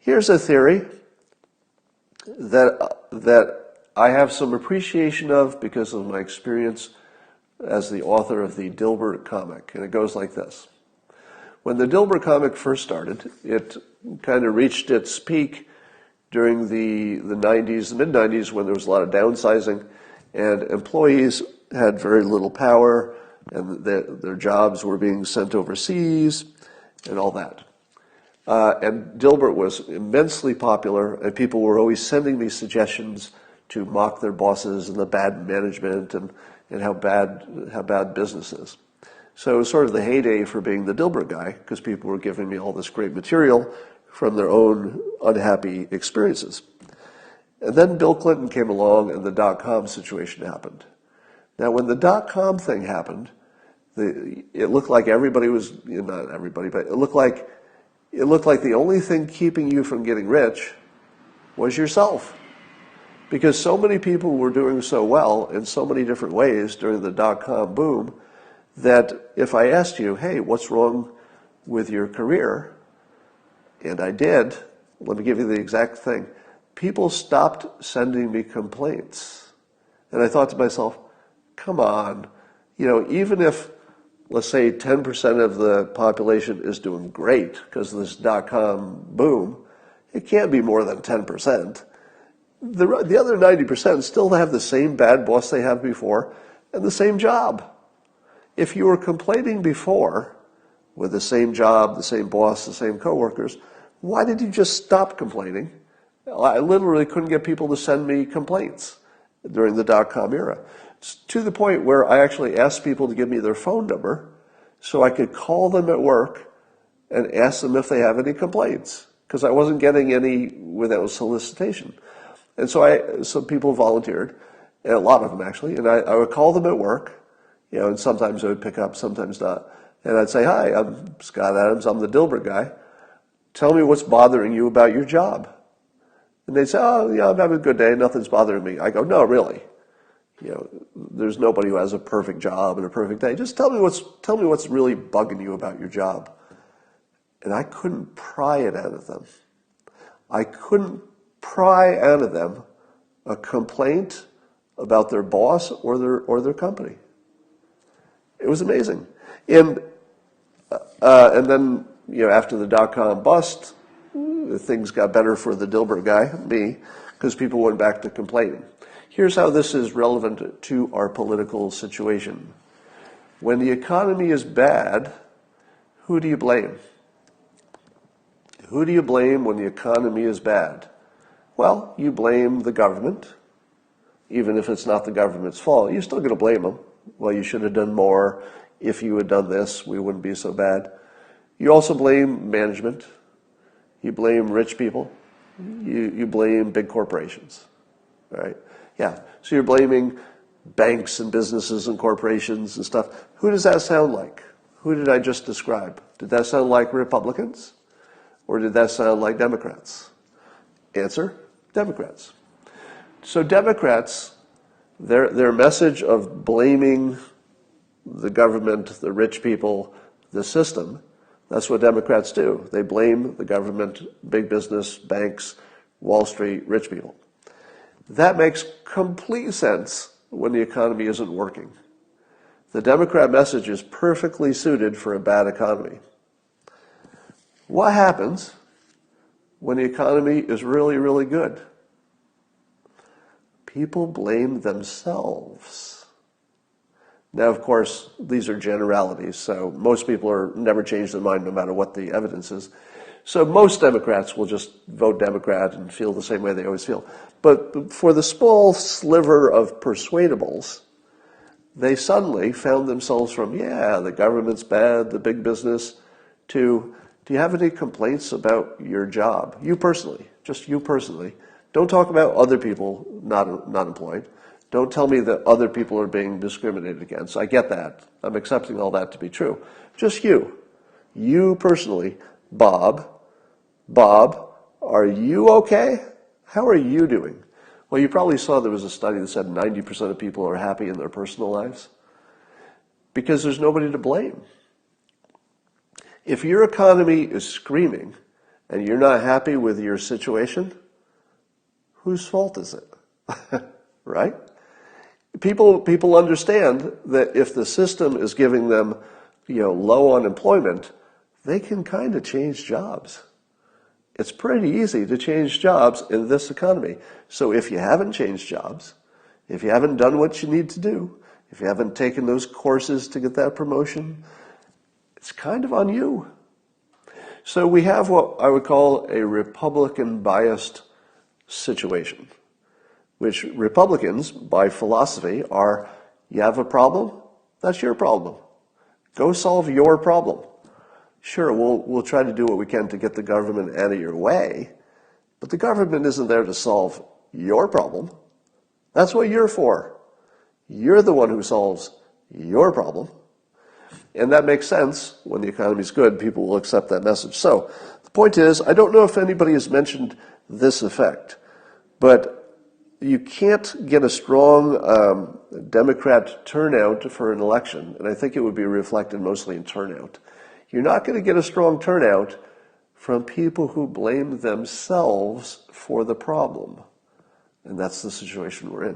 Here's a theory that I have some appreciation of because of my experience as the author of the Dilbert comic, and it goes like this. When the Dilbert comic first started, it kind of reached its peak during the 90s, the mid-90s, when there was a lot of downsizing, and employees had very little power, and their jobs were being sent overseas, and all that. And Dilbert was immensely popular, and people were always sending me suggestions to mock their bosses and the bad management and how bad business is. So it was sort of the heyday for being the Dilbert guy, because people were giving me all this great material from their own unhappy experiences. And then Bill Clinton came along and the dot-com situation happened. Now, when the dot-com thing happened, it looked like everybody was, not everybody, but it looked like the only thing keeping you from getting rich was yourself. Because so many people were doing so well in so many different ways during the dot-com boom that if I asked you, hey, what's wrong with your career? And I did, let me give you the exact thing. People stopped sending me complaints. And I thought to myself, come on, even if, let's say, 10% of the population is doing great because of this dot-com boom, it can't be more than 10%. The other 90% still have the same bad boss they have before and the same job. If you were complaining before with the same job, the same boss, the same coworkers, why did you just stop complaining? I literally couldn't get people to send me complaints during the dot-com era. It's to the point where I actually asked people to give me their phone number so I could call them at work and ask them if they have any complaints, because I wasn't getting any without solicitation. And so some people volunteered, and a lot of them actually, and I would call them at work, and sometimes I would pick up, sometimes not. And I'd say, hi, I'm Scott Adams, I'm the Dilbert guy. Tell me what's bothering you about your job. And they'd say, oh, yeah, I'm having a good day, nothing's bothering me. I go, no, really. There's nobody who has a perfect job and a perfect day. Just tell me what's really bugging you about your job. And I couldn't pry it out of them. I couldn't pry out of them a complaint about their boss or their company. It was amazing. And then, after the dot-com bust, things got better for the Dilbert guy, me, because people went back to complaining. Here's how this is relevant to our political situation. When the economy is bad, who do you blame? Who do you blame when the economy is bad? Well, you blame the government. Even if it's not the government's fault, you're still going to blame them. Well, you should have done more. If you had done this, we wouldn't be so bad. You also blame management. You blame rich people. You blame big corporations. All right? Yeah. So you're blaming banks and businesses and corporations and stuff. Who does that sound like? Who did I just describe? Did that sound like Republicans? Or did that sound like Democrats? Answer, Democrats. So Democrats, their message of blaming the government, the rich people, the system, that's what Democrats do. They blame the government, big business, banks, Wall Street, rich people. That makes complete sense when the economy isn't working. The Democrat message is perfectly suited for a bad economy. What happens when the economy is really, really good? People blame themselves. Now, of course, these are generalities, so most people never change their mind no matter what the evidence is. So most Democrats will just vote Democrat and feel the same way they always feel. But for the small sliver of persuadables, they suddenly found themselves from, the government's bad, the big business, to, do you have any complaints about your job? You personally, just you personally. Don't talk about other people not employed. Don't tell me that other people are being discriminated against. I get that. I'm accepting all that to be true. Just you. You personally, Bob, are you okay? How are you doing? Well, you probably saw there was a study that said 90% of people are happy in their personal lives because there's nobody to blame. If your economy is screaming and you're not happy with your situation, whose fault is it? Right? People understand that if the system is giving them, low unemployment, they can kind of change jobs. It's pretty easy to change jobs in this economy. So if you haven't changed jobs, if you haven't done what you need to do, if you haven't taken those courses to get that promotion, it's kind of on you. So we have what I would call a Republican-biased situation, which Republicans, by philosophy, are, you have a problem? That's your problem. Go solve your problem. Sure, we'll try to do what we can to get the government out of your way, but the government isn't there to solve your problem. That's what you're for. You're the one who solves your problem. And that makes sense. When the economy's good, people will accept that message. So the point is, I don't know if anybody has mentioned this effect, but you can't get a strong Democrat turnout for an election, and I think it would be reflected mostly in turnout. You're not going to get a strong turnout from people who blame themselves for the problem. And that's the situation we're in.